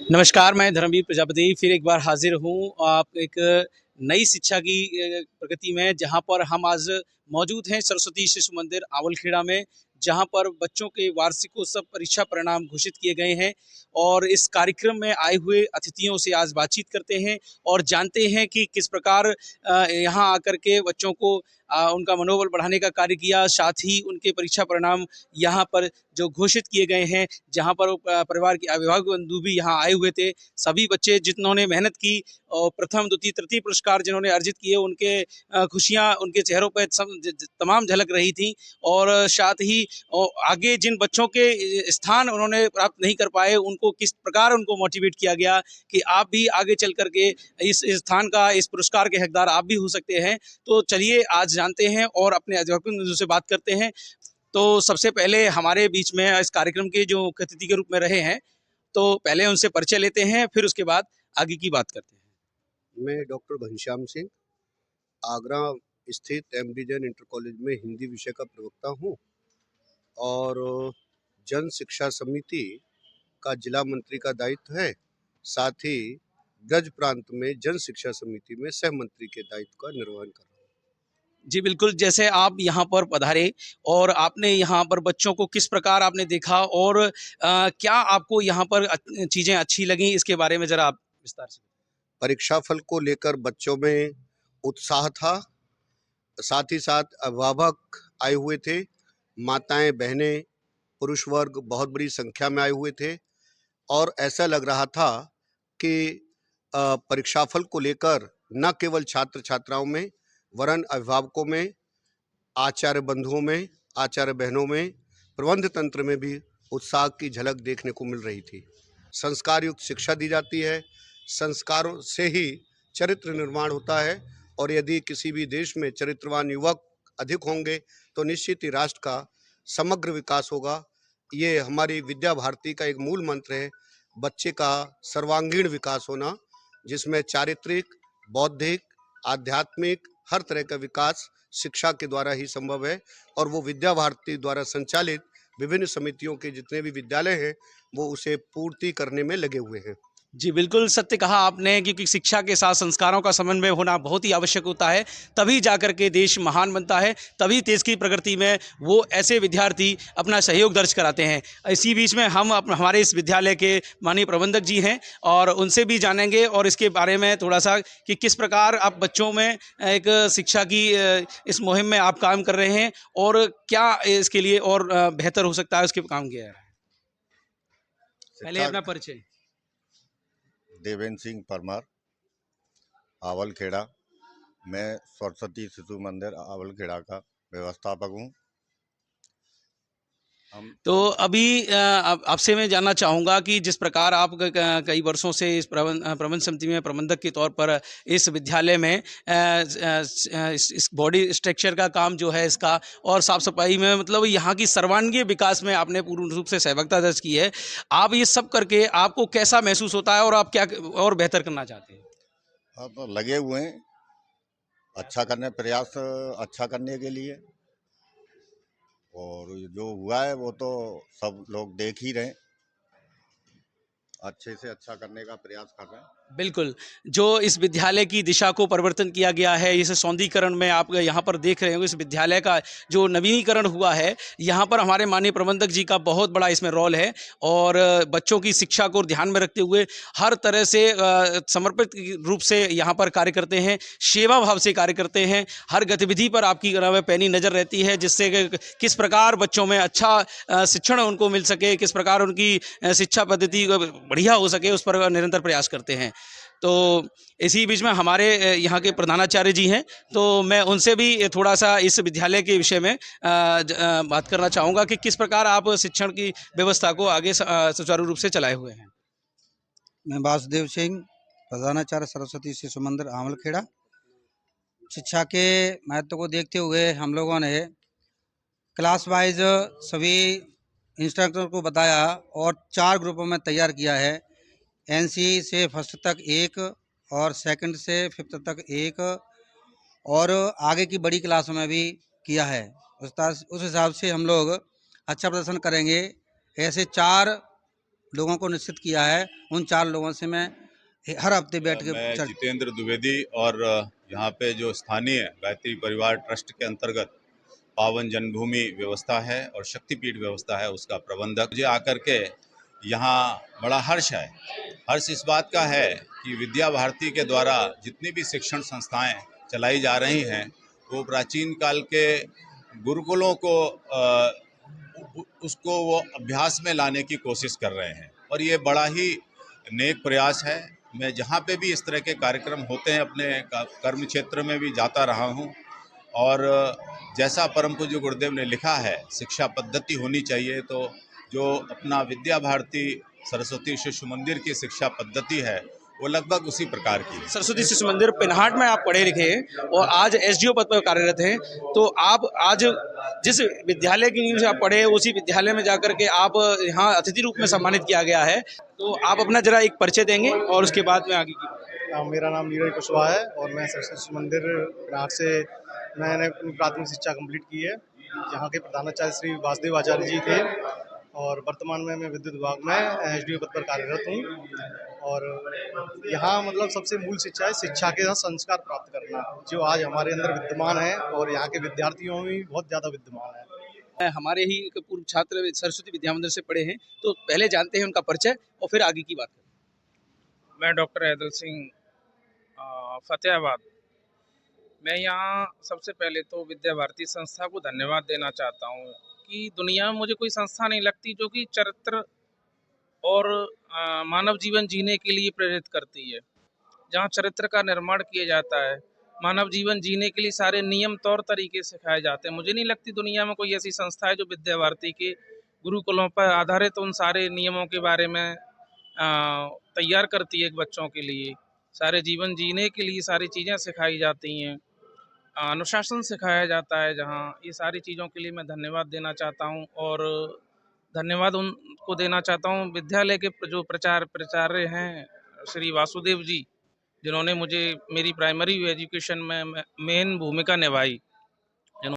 नमस्कार, मैं धर्मवीर प्रजापति फिर एक बार हाजिर हूँ आप एक नई शिक्षा की प्रगति में, जहाँ पर हम आज मौजूद हैं सरस्वती शिशु मंदिर आवलखेड़ा में, जहाँ पर बच्चों के वार्षिकोत्सव परीक्षा परिणाम घोषित किए गए हैं। और इस कार्यक्रम में आए हुए अतिथियों से आज बातचीत करते हैं और जानते हैं कि किस प्रकार यहाँ आकर के बच्चों को उनका मनोबल बढ़ाने का कार्य किया, साथ ही उनके परीक्षा परिणाम यहाँ पर जो घोषित किए गए हैं, जहाँ पर परिवार के अभिभावक बंधु भी यहाँ आए हुए थे। सभी बच्चे जिन्होंने मेहनत की और प्रथम, द्वितीय, तृतीय पुरस्कार जिन्होंने अर्जित किए, उनके खुशियाँ उनके चेहरों पर तमाम झलक रही थी। और साथ ही आगे जिन बच्चों के स्थान उन्होंने प्राप्त नहीं कर पाए, उनको किस प्रकार उनको मोटिवेट किया गया कि आप भी आगे चल करके इस स्थान का, इस पुरस्कार के हकदार आप भी हो सकते हैं। तो चलिए आज जानते हैं और अपने अध्यापक से बात करते हैं। तो सबसे पहले हमारे बीच में इस कार्यक्रम के जो मुख्य अतिथि के रूप में रहे हैं, तो पहले उनसे परिचय लेते हैं, फिर उसके बाद आगे की बात करते हैं। मैं डॉक्टर घनश्याम सिंह आगरा स्थित एमडी जैन इंटर कॉलेज में हिंदी विषय का प्रवक्ता हूँ और जन शिक्षा समिति का जिला मंत्री का दायित्व है। साथ ही ब्रज प्रांत में जन शिक्षा समिति में सह मंत्री के दायित्व का निर्वहन कर रहा हूँ। जी बिल्कुल, जैसे आप यहाँ पर पधारे और आपने यहाँ पर बच्चों को किस प्रकार आपने देखा और क्या आपको यहाँ पर चीज़ें अच्छी लगीं, इसके बारे में ज़रा आप विस्तार से। परीक्षा फल को लेकर बच्चों में उत्साह था, साथ ही साथ अभिभावक आए हुए थे, माताएं, बहनें, पुरुष वर्ग बहुत बड़ी संख्या में आए हुए थे और ऐसा लग रहा था कि परीक्षाफल को लेकर न केवल छात्र छात्राओं में वरन अभिभावकों में, आचार्य बंधुओं में, आचार्य बहनों में, प्रबंध तंत्र में भी उत्साह की झलक देखने को मिल रही थी। संस्कार युक्त शिक्षा दी जाती है, संस्कारों से ही चरित्र निर्माण होता है और यदि किसी भी देश में चरित्रवान युवक अधिक होंगे तो निश्चित ही राष्ट्र का समग्र विकास होगा। ये हमारी विद्या भारती का एक मूल मंत्र है, बच्चे का सर्वांगीण विकास होना, जिसमें चारित्रिक, बौद्धिक, आध्यात्मिक हर तरह का विकास शिक्षा के द्वारा ही संभव है। और वो विद्या भारती द्वारा संचालित विभिन्न समितियों के जितने भी विद्यालय हैं वो उसे पूर्ति करने में लगे हुए हैं। जी बिल्कुल सत्य कहा आपने, क्योंकि शिक्षा के साथ संस्कारों का समन्वय होना बहुत ही आवश्यक होता है, तभी जाकर के देश महान बनता है, तभी देश की प्रगति में वो ऐसे विद्यार्थी अपना सहयोग दर्ज कराते हैं। इसी बीच में हम हमारे इस विद्यालय के माननीय प्रबंधक जी हैं और उनसे भी जानेंगे और इसके बारे में थोड़ा सा कि किस प्रकार आप बच्चों में एक शिक्षा की इस मुहिम में आप काम कर रहे हैं और क्या इसके लिए और बेहतर हो सकता है, उसके काम किया है। पहले अपना परिचय। देवेंद्र सिंह परमार, आवलखेड़ा। मैं सरस्वती शिशु मंदिर आवलखेड़ा का व्यवस्थापक हूँ। तो अभी आपसे मैं जानना चाहूँगा कि जिस प्रकार आप कई वर्षों से इस प्रबंध समिति में प्रबंधक के तौर पर इस विद्यालय में इस बॉडी स्ट्रक्चर का काम जो है इसका और साफ सफाई में, मतलब यहाँ की सर्वांगीण विकास में आपने पूर्ण रूप से सहभागिता दर्ज की है। आप ये सब करके आपको कैसा महसूस होता है और आप क्या और बेहतर करना चाहते हैं? अब तो लगे हुए हैं अच्छा करने, प्रयास अच्छा करने के लिए, और जो हुआ है वो तो सब लोग देख ही रहे हैं। अच्छे से अच्छा करने का प्रयास कर रहे हैं। बिल्कुल, जो इस विद्यालय की दिशा को परिवर्तन किया गया है, इस सौंदर्यीकरण में आप यहाँ पर देख रहे हो, इस विद्यालय का जो नवीनीकरण हुआ है, यहाँ पर हमारे माननीय प्रबंधक जी का बहुत बड़ा इसमें रोल है। और बच्चों की शिक्षा को ध्यान में रखते हुए हर तरह से समर्पित रूप से यहाँ पर कार्य करते हैं, सेवा भाव से कार्य करते हैं। हर गतिविधि पर आपकी पैनी नज़र रहती है, जिससे किस प्रकार बच्चों में अच्छा शिक्षण उनको मिल सके, किस प्रकार उनकी शिक्षा पद्धति बढ़िया हो सके, उस पर निरंतर प्रयास करते हैं। तो इसी बीच में हमारे यहाँ के प्रधानाचार्य जी हैं, तो मैं उनसे भी थोड़ा सा इस विद्यालय के विषय में बात करना चाहूँगा कि किस प्रकार आप शिक्षण की व्यवस्था को आगे सुचारू रूप से चलाए हुए हैं। मैं वासुदेव सिंह, प्रधानाचार्य सरस्वती शिशु मंदिर आवलखेड़ा। शिक्षा के महत्व को देखते हुए हम लोगों ने क्लास वाइज सभी इंस्ट्रक्टर को बताया और 4 ग्रुपों में तैयार किया है। एनसी से फर्स्ट तक 1 और सेकंड से 5th तक 1 और आगे की बड़ी क्लासों में भी किया है। उस हिसाब से हम लोग अच्छा प्रदर्शन करेंगे। ऐसे 4 लोगों को निश्चित किया है, उन 4 लोगों से मैं हर हफ्ते बैठ के मैं जितेंद्र द्विवेदी और यहाँ पे जो स्थानीय गायत्री परिवार ट्रस्ट के अंतर्गत पावन जन्मभूमि व्यवस्था है और शक्तिपीठ व्यवस्था है उसका प्रबंधक। मुझे आकर के यहाँ बड़ा हर्ष है। हर्ष इस बात का है कि विद्या भारती के द्वारा जितनी भी शिक्षण संस्थाएं चलाई जा रही हैं वो प्राचीन काल के गुरुकुलों को उसको वो अभ्यास में लाने की कोशिश कर रहे हैं और ये बड़ा ही नेक प्रयास है। मैं जहाँ पे भी इस तरह के कार्यक्रम होते हैं अपने कर्म क्षेत्र में भी जाता रहा हूँ और जैसा परम पूज्य गुरुदेव ने लिखा है शिक्षा पद्धति होनी चाहिए, तो जो अपना विद्या भारती सरस्वती शिशु मंदिर की शिक्षा पद्धति है वो लगभग उसी प्रकार की है। सरस्वती शिशु मंदिर पिनहाट में आप पढ़े लिखे हैं और आज एसडीओ पद पर कार्यरत हैं, तो आप आज जिस विद्यालय की नींव से आप पढ़े उसी विद्यालय में जाकर के आप यहाँ अतिथि रूप में सम्मानित किया गया है, तो आप अपना जरा एक परिचय देंगे और उसके बाद में आगे की। मेरा नाम नीरज कुशवाहा है और मैं सरस्वती शिशु मंदिर पिनहाट से मैंने अपनी प्राथमिक शिक्षा कंप्लीट की है। यहाँ के प्रधानाचार्य श्री वासुदेव आचार्य जी थे और वर्तमान में मैं विद्युत विभाग में एसडीओ पद पर कार्यरत हूँ। और यहाँ मतलब सबसे मूल शिक्षा है शिक्षा के साथ संस्कार प्राप्त करना, जो आज हमारे अंदर विद्यमान है और यहाँ के विद्यार्थियों में भी बहुत ज़्यादा विद्यमान है। हमारे ही एक पूर्व छात्र सरस्वती विद्या मंदिर से पढ़े हैं, तो पहले जानते हैं उनका परिचय और फिर आगे की बात करें। मैं डॉक्टर हैदल सिंह फतेहाबाद। मैं यहाँ सबसे पहले तो विद्या भारती संस्था को धन्यवाद देना चाहता हूँ कि दुनिया में मुझे कोई संस्था नहीं लगती जो कि चरित्र और मानव जीवन जीने के लिए प्रेरित करती है। जहाँ चरित्र का निर्माण किया जाता है, मानव जीवन जीने के लिए सारे नियम तौर तरीके सिखाए जाते हैं। मुझे नहीं लगती दुनिया में कोई ऐसी संस्था है जो विद्या भारती के गुरुकुलों पर आधारित उन सारे नियमों के बारे में तैयार करती है। एक बच्चों के लिए सारे जीवन जीने के लिए सारी चीज़ें सिखाई जाती हैं, अनुशासन सिखाया जाता है। जहाँ ये सारी चीज़ों के लिए मैं धन्यवाद देना चाहता हूँ और धन्यवाद उनको देना चाहता हूँ विद्यालय के जो प्राचार्य हैं श्री वासुदेव जी, जिन्होंने मुझे मेरी प्राइमरी एजुकेशन में मेन भूमिका निभाई।